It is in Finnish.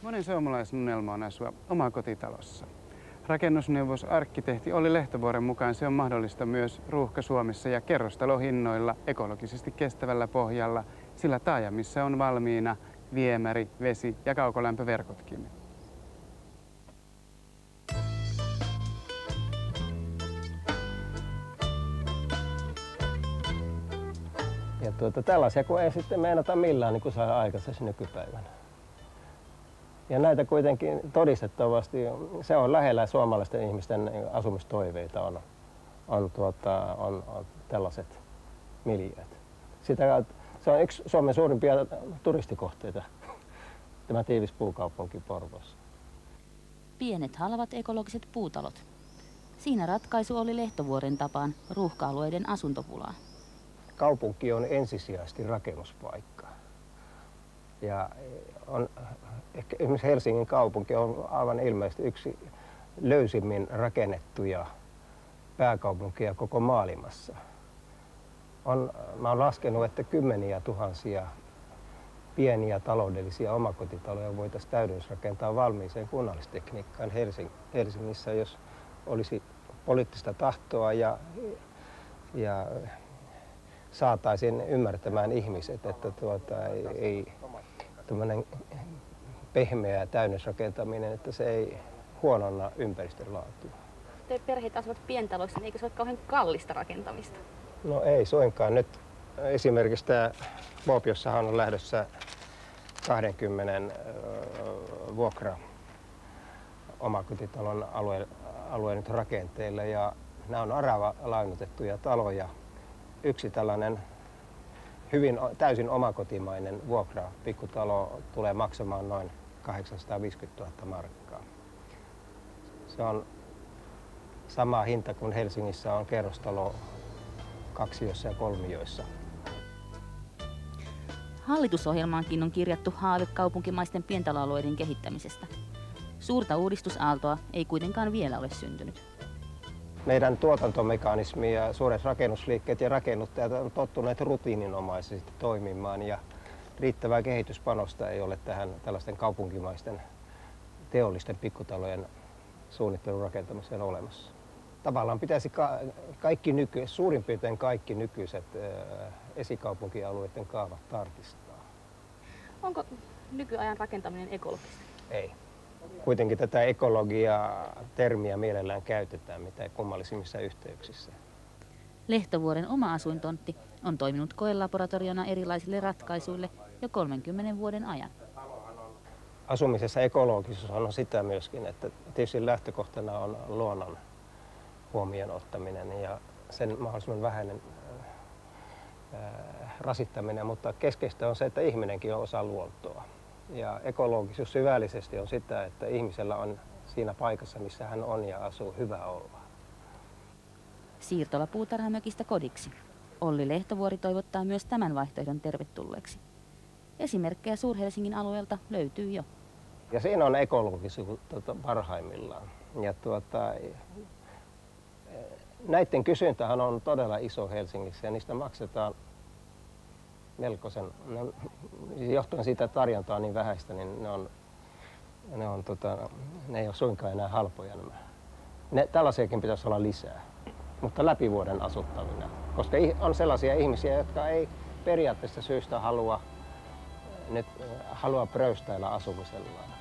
Monen suomalaisen unelma on asua omakotitalossa. Rakennusneuvos arkkitehti Olli Lehtovuoren mukaan se on mahdollista myös Ruuhka-Suomessa ja kerrostalohinnoilla ekologisesti kestävällä pohjalla, sillä taajamissa on valmiina viemäri, vesi- ja kaukolämpöverkotkin. Ja tällaisia kun ei sitten meinata millään niin kuin saa aikaiseksi nykypäivänä. Ja näitä kuitenkin todistettavasti, se on lähellä suomalaisten ihmisten asumistoiveita on tällaiset miljööt. Se on yksi Suomen suurimpia turistikohteita, tämä tiivis puukaupunki Porvoossa. Pienet halvat ekologiset puutalot. Siinä ratkaisu oli Lehtovuoren tapaan ruuhka-alueiden asuntopulaa. Kaupunki on ensisijaisesti rakennuspaikka. Ja ehkä esimerkiksi Helsingin kaupunki on aivan ilmeisesti yksi löysimmin rakennettuja pääkaupunkia koko maailmassa. Mä olen laskenut, että kymmeniä tuhansia pieniä taloudellisia omakotitaloja voitaisiin täydennysrakentaa valmiiseen kunnallistekniikkaan Helsingissä, jos olisi poliittista tahtoa ja saataisiin ymmärtämään ihmiset, että ei tämmöinen pehmeä täydennysrakentaminen, että se ei huononna ympäristön laatua. Te perheet asuvat pientaloissa, niin eikö se ole kauhean kallista rakentamista? No ei suinkaan. Nyt esimerkiksi tämä Kuopiossahan on lähdössä 20 vuokra omakotitalon alue nyt rakenteille ja nämä on aravalainotettuja taloja. Yksi tällainen täysin omakotimainen vuokra-pikkutalo tulee maksamaan noin 850 000 markkaa. Se on sama hinta kuin Helsingissä on kerrostalo kaksioissa ja kolmioissa. Hallitusohjelmaankin on kirjattu haave kaupunkimaisten pientaloalueiden kehittämisestä. Suurta uudistusaaltoa ei kuitenkaan vielä ole syntynyt. Meidän tuotantomekanismi ja suuret rakennusliikkeet ja rakennuttajat ovat tottuneet rutiininomaisesti toimimaan ja riittävää kehityspanosta ei ole tähän tällaisten kaupunkimaisten teollisten pikkutalojen suunnittelun rakentamiseen olemassa. Tavallaan pitäisi suurin piirtein kaikki nykyiset esikaupunkialueiden kaavat tarkistaa. Onko nykyajan rakentaminen ekologista? Ei. Kuitenkin tätä ekologia-termiä mielellään käytetään mitä kummallisimmissa yhteyksissä. Lehtovuoren oma asuintontti on toiminut koelaboratoriona erilaisille ratkaisuille jo 30 vuoden ajan. Asumisessa ekologisuus on sitä myöskin, että tietysti lähtökohtana on luonnon huomioon ottaminen ja sen mahdollisimman vähäinen rasittaminen, mutta keskeistä on se, että ihminenkin on osa luontoa. Ja ekologisuus syvällisesti on sitä, että ihmisellä on siinä paikassa, missä hän on ja asuu, hyvä olla. Siirtola puutarhamökistä kodiksi. Olli Lehtovuori toivottaa myös tämän vaihtoehdon tervetulleeksi. Esimerkkejä Suur-Helsingin alueelta löytyy jo. Ja siinä on ekologisuus parhaimmillaan. Ja näiden kysyntähän on todella iso Helsingissä ja niistä maksetaan melkoisen, johtuen siitä, että tarjonta on niin vähäistä, niin ne ei ole suinkaan enää halpoja. Tällaisiakin pitäisi olla lisää, mutta läpi vuoden asuttaminen. Koska on sellaisia ihmisiä, jotka ei periaatteessa syystä halua pröystäillä asumisellaan.